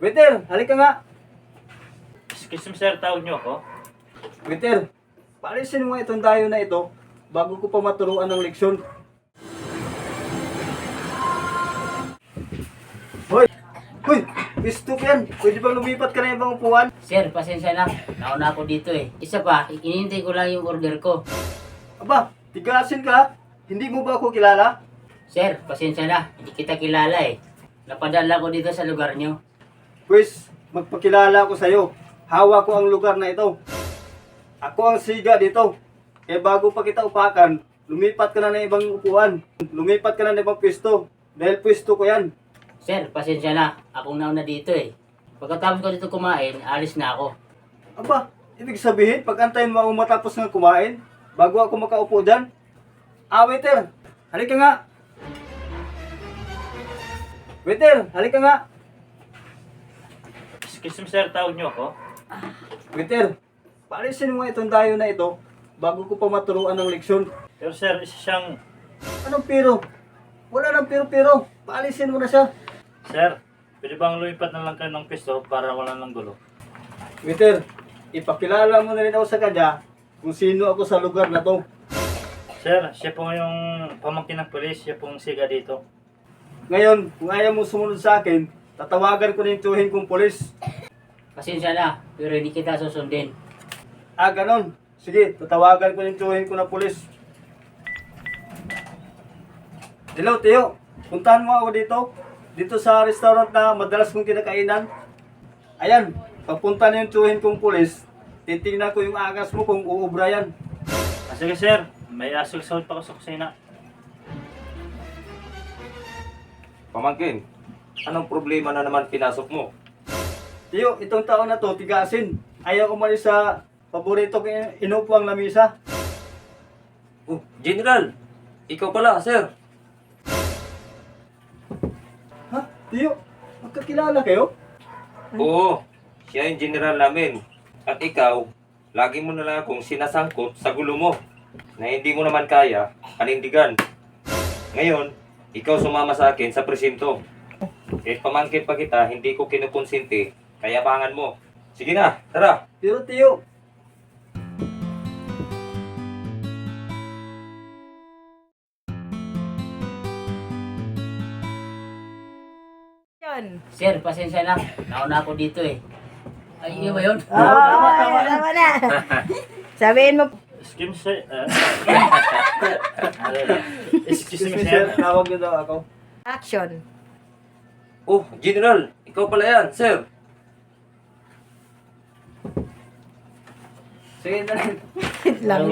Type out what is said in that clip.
Waiter, halika nga. Excuse me sir, tawag niyo ako? Waiter, paalisin mo itong dayo na ito bago ko pa maturuan ng leksyon. Hoy! Hoy! Gusto ko yan. Pwede bang lumipat ka na ibang upuan? Sir, pasensya na. Nauna ako dito eh. Isa pa, inintay ko lang yung order ko. Aba, tigasin ka. Hindi mo ba ako kilala? Sir, pasensya na. Hindi kita kilala eh. Napadala ko dito sa lugar nyo. Pues, magpakilala ko sa'yo. Hawa ko ang lugar na ito. Ako ang siga dito. Eh bago pa kita upakan, lumipat ka na ng ibang upuan. Lumipat ka na ng ibang pwesto. Dahil pwesto ko yan. Sir, pasensya na. Akong nauna dito eh. Pagkatapos ko dito kumain, alis na ako. Aba, ibig sabihin, pag antayin mo ako matapos ng kumain, bago ako makaupo dyan? Ah, waiter, halika nga. Waiter, halika nga. Excuse me sir, tawag niyo ako? Waiter, paalisin mo itong dayo na ito bago ko pa maturuan ng leksyon. Pero sir, isa siyang... Anong pero? Wala nang pero-pero. Paalisin mo na siya. Sir, pwede bang lumipat na lang kayo ng pisto para wala nang gulo? Waiter, ipakilala mo na rin ako sa kanya kung sino ako sa lugar na to. Sir, siya po yung pamangkin ng polis, siya pong siga dito. Ngayon, kung ayaw mo sumunod sa akin, tatawagan ko na yung tuhin kong polis. Pasensya na, pero hindi kita susundin. Ah, ganon. Sige, tatawagan ko yung tuhin ko na polis. Hello, Teo. Puntahan mo ako dito. Dito sa restaurant na madalas kong kinakainan. Ayan, pagpunta na yung tuhin kong polis, titingnan ko yung angas mo kung uubra yan. Ah, sige sir, may asol-sahod pa ako sa kusina. Pamangkin, anong problema na naman pinasok mo? Teo, itong taon na to, tigasin. Ayaw umalis sa paborito kong inupuang lamisa. Oh, General! Ikaw pala, sir! Ha? Teo, magkakilala kayo? Oo, siya yung general namin. At ikaw, lagi mo na lang akong sinasangkot sa gulo mo na hindi mo naman kaya panindigan. Ngayon, ikaw sumama sa akin sa presinto. Eh, pamangkin pa kita, hindi ko kinukonsinti, kaya bangan mo. Sige na, tara! Pero Teo, Sir, pasensya na. Nauna ako dito eh. Ay, iyo ba yun? Tama na. Sabihin mo, Excuse me sir, excuse excuse me me sir. sir, tawag niyo daw ako. action. Oh, General! Ikaw pala yan, sir! Sige na rin. Lang.